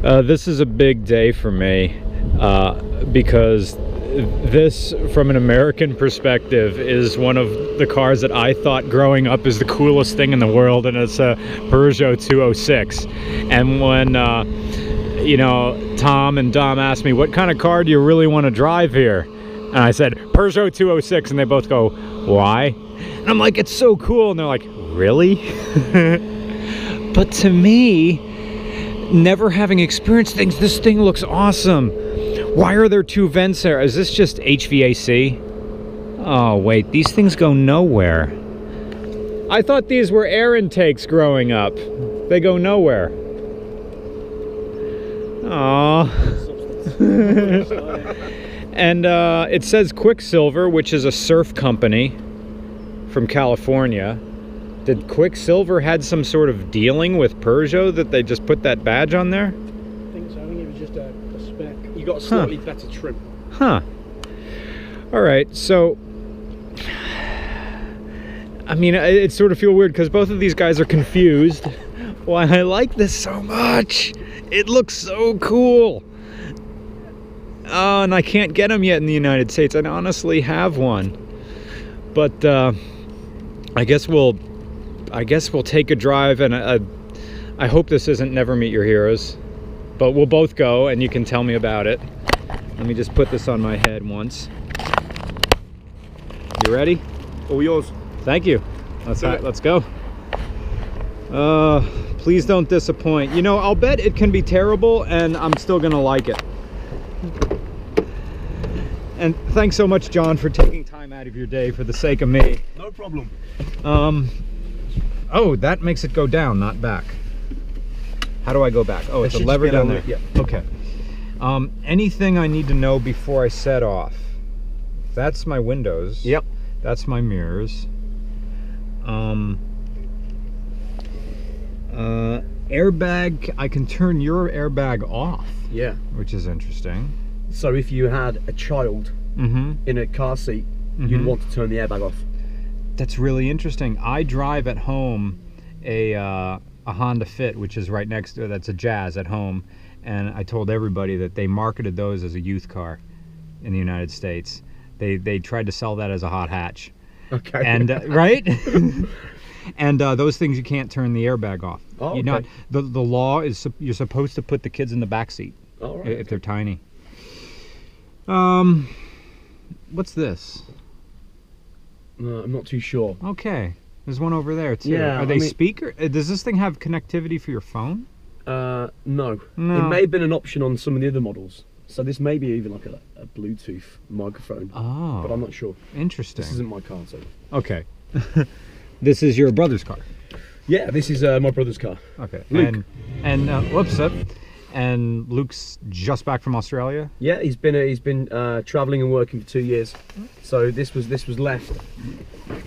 This is a big day for me because this, from an American perspective, is one of the cars that I thought growing up is the coolest thing in the world, and it's a Peugeot 206. And when you know, Tom and Dom asked me, what kind of car do you really want to drive here? And I said, Peugeot 206, and they both go, why? And I'm like, it's so cool. And they're like, really? But to me, never having experienced things, this thing looks awesome. Why are there two vents there? Is this just HVAC? Oh, wait, these things go nowhere. I thought these were air intakes growing up. They go nowhere. Aww. And it says Quicksilver, which is a surf company from California. Did Quicksilver had some sort of dealing with Peugeot that they just put that badge on there? I think so. I think it was just a spec. You got a slightly better trim. Huh. All right. So, I mean, it sort of feels weird because both of these guys are confused why I like this so much. It looks so cool. Oh, and I can't get them yet in the United States. I honestly have one, but I guess we'll take a drive, and I hope this isn't Never Meet Your Heroes, but we'll both go and you can tell me about it. Let me just put this on my head once. You ready? All yours. Thank you. Let's go. Please don't disappoint. You know, I'll bet it can be terrible and I'm still gonna like it. And thanks so much, John, for taking time out of your day for the sake of me. No problem. Oh, that makes it go down, not back. How do I go back? Oh, it's a lever down there. Yeah. Okay. Anything I need to know before I set off? That's my windows. Yep. That's my mirrors. Airbag, I can turn your airbag off. Yeah. Which is interesting. So if you had a child in a car seat, you'd want to turn the airbag off. That's really interesting. I drive at home a Honda Fit, which is right next to it. That's a Jazz at home. And I told everybody that they marketed those as a youth car in the United States. They tried to sell that as a hot hatch. Okay. And right? And those things you can't turn the airbag off. Oh, okay. You're not, the law is you're supposed to put the kids in the back seat if they're tiny. What's this? I'm not too sure. Okay, there's one over there too. Yeah, Are they speaker? Does this thing have connectivity for your phone? No. No. It may have been an option on some of the other models. So this may be even like a Bluetooth microphone. Oh. But I'm not sure. Interesting. This isn't my car, so. Okay. This is your brother's car. Yeah, this is my brother's car. Okay. Luke. And whoops. And Luke's just back from Australia. Yeah, he's been traveling and working for 2 years. So this was left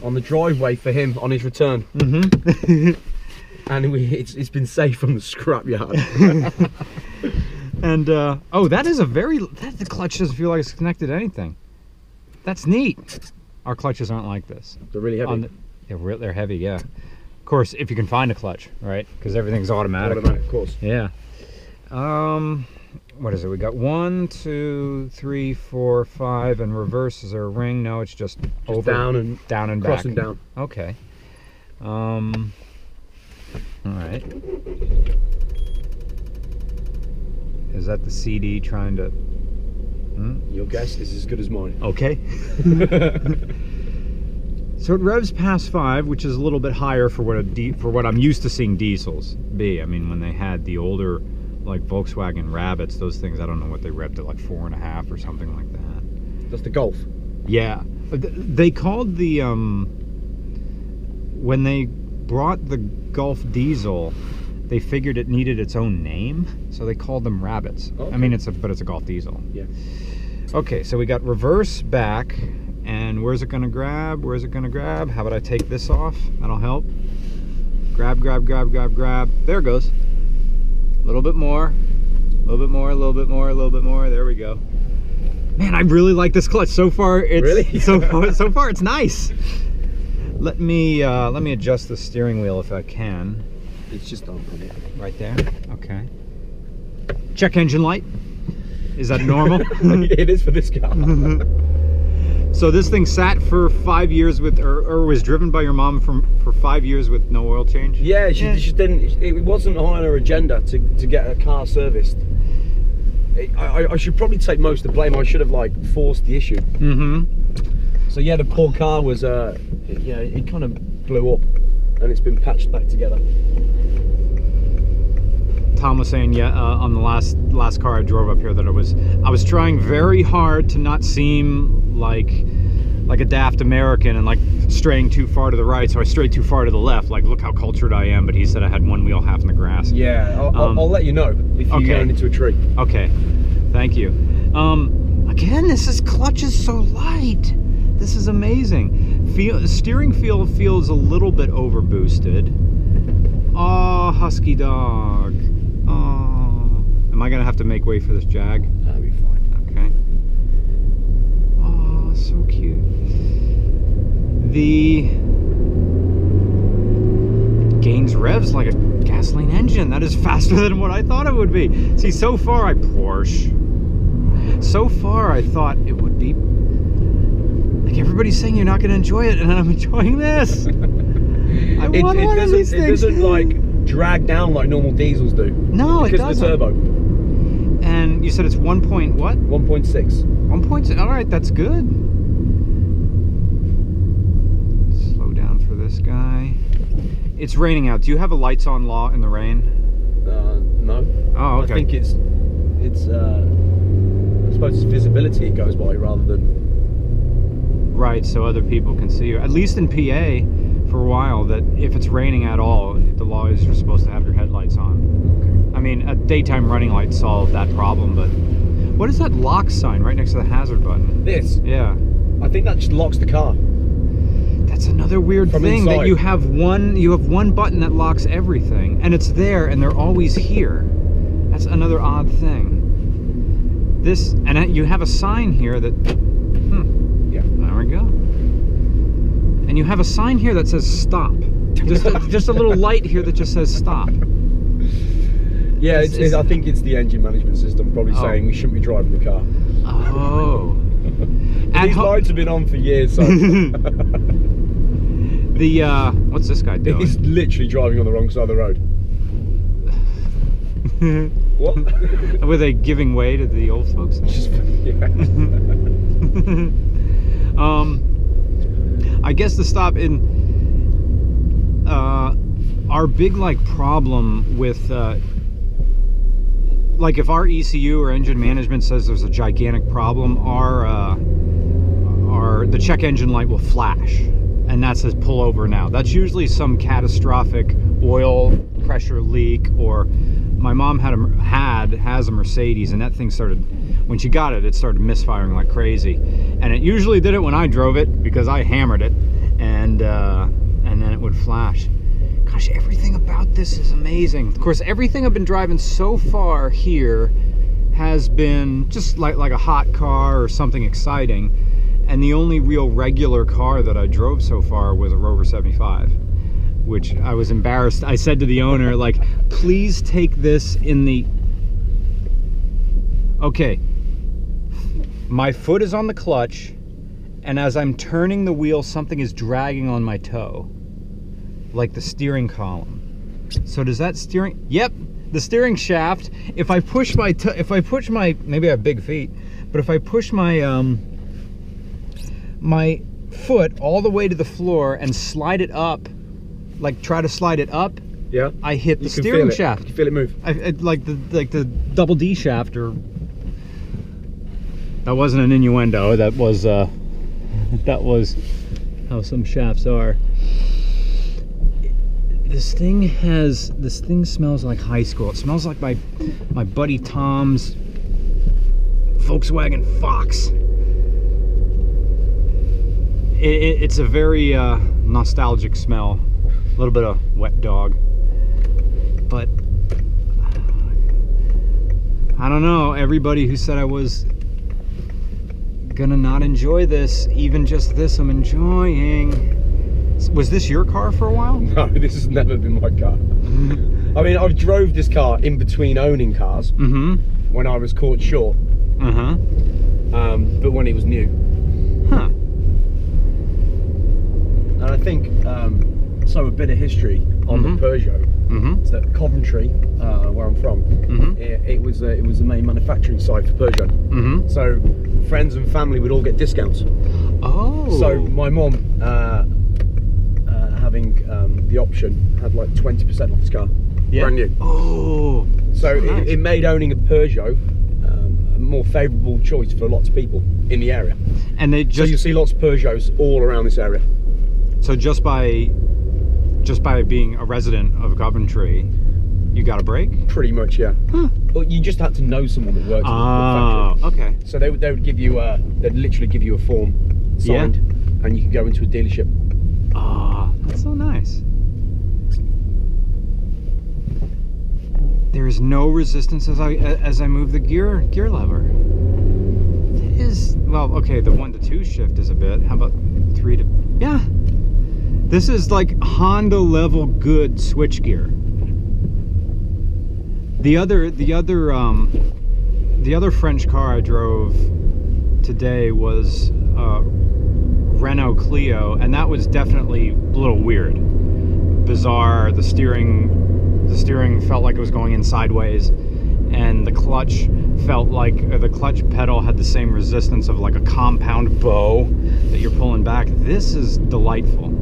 on the driveway for him on his return. And it's been saved from the scrapyard. And oh, that is the clutch doesn't feel like it's connected to anything. That's neat. Our clutches aren't like this. They're really heavy. They're heavy, yeah. Of course, if you can find a clutch, right? Because everything's automatic. Automatic, of course. Yeah. What is it? We got 1, 2, 3, 4, 5, and reverse. Is there a ring? No, it's just over, down and back. Crossing down. Okay. All right. Is that the CD trying to? Your guess is as good as mine. Okay. So it revs past 5, which is a little bit higher for what I'm used to seeing diesels be. I mean, when they had the older, like Volkswagen Rabbits, those things, I don't know what they revved at, like 4.5 or something like that. That's the Golf. Yeah, they called the when they brought the Golf diesel, they figured it needed its own name, so they called them Rabbits. Okay. I mean, it's a Golf diesel. Yeah. Okay, so we got reverse, back, and where's it gonna grab? Where's it gonna grab? How about I take this off? That'll help. Grab, grab, grab, grab, grab. There it goes. A little bit more. A little bit more. A little bit more. A little bit more. There we go. Man, I really like this clutch. So far, it's really? so far it's nice. Let me adjust the steering wheel if I can. It's just on it. Right there. Okay. Check engine light. Is that normal? It is for this car. So this thing sat for 5 years with, or was driven by your mom for 5 years with no oil change? Yeah, she didn't. It wasn't high on her agenda to get a car serviced. I should probably take most of the blame. I should have like forced the issue. So yeah, the poor car was, yeah, it kind of blew up, and it's been patched back together. Tom was saying, yeah, on the last car I drove up here, that I was trying very hard to not seem like a daft American and like straying too far to the right, so I strayed too far to the left. Like, look how cultured I am. But he said I had one wheel half in the grass. Yeah, I'll let you know if you run into a tree. Okay, thank you. Again, this clutch is so light. This is amazing. Steering feel feels a little bit over boosted. Oh, husky dog. Oh, am I gonna have to make way for this Jag? That'll be fine. Okay. Oh, so cute. The gains revs like a gasoline engine. That is faster than what I thought it would be. See, so far so far I thought it would be like everybody's saying you're not gonna enjoy it, and I'm enjoying this. I want one of these things. It doesn't like drag down like normal diesels do. No, it doesn't. Because of the turbo. And you said it's 1 point what? 1.6. 1.6. All right, that's good. Slow down for this guy. It's raining out. Do you have a lights on law in the rain? No. Oh, okay. I think it's I suppose it's visibility it goes by rather than. Right, so other people can see you. At least in PA, for a while, that if it's raining at all, the law is you're supposed to have your headlights on. I mean, a daytime running light solved that problem, but what is that lock sign right next to the hazard button? This? Yeah. I think that just locks the car. That's another weird thing, that you have one button that locks everything, and it's there, and they're always here. That's another odd thing. This, and you have a sign here that, yeah, there we go. And you have a sign here that says stop. Just a little light here that just says stop. Yeah, I think it's the engine management system probably saying we shouldn't be driving the car. Oh. These lights have been on for years, so. What's this guy doing? He's literally driving on the wrong side of the road. What? Were they giving way to the old folks? Yeah. I guess the stop in our big problem with like if our ECU or engine management says there's a gigantic problem, the check engine light will flash, and that says pull over now. That's usually some catastrophic oil pressure leak, or my mom has a Mercedes, and that thing started, when she got it, it started misfiring like crazy, and it usually did it when I drove it because I hammered it, and then it would flash. Gosh, everything about this is amazing. Of course, everything I've been driving so far here has been just like a hot car or something exciting, and the only real regular car that I drove so far was a Rover 75. Which I was embarrassed. I said to the owner, like, please take this in the... Okay. My foot is on the clutch, and as I'm turning the wheel, something is dragging on my toe. Like the steering column. So does that steering... Yep, the steering shaft. If I push my... Maybe I have big feet. But if I push my... my foot all the way to the floor and slide it up, like try to slide it up, yeah, I hit the steering shaft. You can feel it move. Like the double D shaft, or that wasn't an innuendo. That was how some shafts are. This thing smells like high school. It smells like my buddy Tom's Volkswagen Fox. It's a very nostalgic smell. A little bit of wet dog, but I don't know, everybody who said I was gonna not enjoy this, even just this I'm enjoying. Was this your car for a while? No, this has never been my car. I mean, I've drove this car in between owning cars when I was caught short. But when it was new. And I think, so a bit of history on the Peugeot. It's that Coventry, where I'm from, it was the main manufacturing site for Peugeot. So friends and family would all get discounts. Oh. So my mum, having the option, had like 20% off this car, brand new. Oh. So nice. it made owning a Peugeot a more favourable choice for lots of people in the area. And they just, so you see lots of Peugeots all around this area. So just by being a resident of Coventry, you got a break? Pretty much, yeah. Well, you just had to know someone that worked at the factory. Okay. So they would give you they'd literally give you a form signed, and you could go into a dealership. Ah, that's so nice. There is no resistance as I move the gear lever. It is, well, okay, the 1 to 2 shift is a bit. How about 3 to, yeah. This is like Honda level good switch gear. The other French car I drove today was Renault Clio, and that was definitely a little weird, bizarre. The steering felt like it was going in sideways, and the clutch felt like the clutch pedal had the same resistance of like a compound bow that you're pulling back. This is delightful.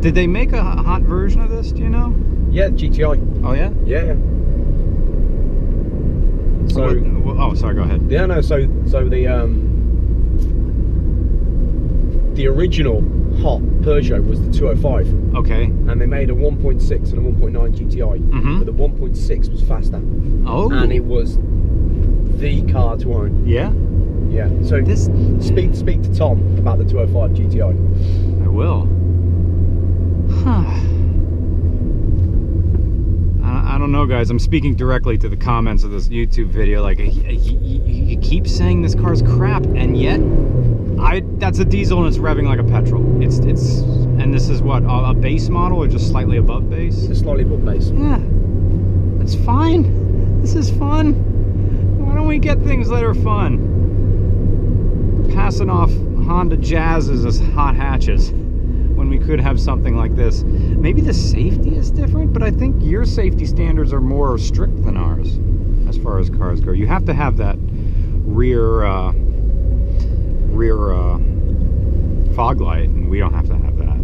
Did they make a hot version of this, do you know? Yeah, GTI. Oh yeah? Yeah. So, oh, sorry, go ahead. Yeah, no, so the original hot Peugeot was the 205. Okay. And they made a 1.6 and a 1.9 GTI. But the 1.6 was faster. Oh. And it was the car to own. Yeah? Yeah. So speak to Tom about the 205 GTI. I will. I don't know, guys. I'm speaking directly to the comments of this YouTube video. Like, you keep saying this car's crap, and yet that's a diesel and it's revving like a petrol. And this is what, a base model or just slightly above base? It's slightly above base. Yeah, it's fine. This is fun. Why don't we get things that are fun? Passing off Honda Jazzes as hot hatches when we could have something like this. Maybe the safety is different, but I think your safety standards are more strict than ours as far as cars go. You have to have that rear fog light, and we don't have to have that.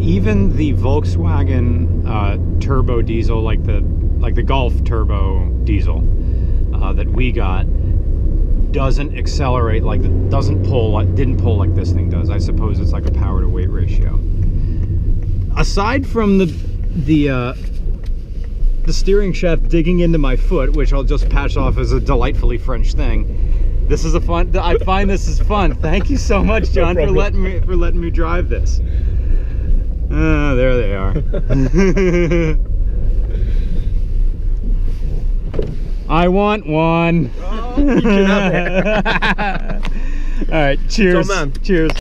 Even the Volkswagen turbo diesel, like the Golf turbo diesel that we got, doesn't accelerate like, didn't pull like this thing does. I suppose it's like a power to weight ratio. Aside from the steering shaft digging into my foot, which I'll just patch off as a delightfly French thing, this is a fun. I find this is fun. Thank you so much, John, for letting me drive this. There they are. I want one. Oh, you can have it. All right, cheers. Top man. Cheers.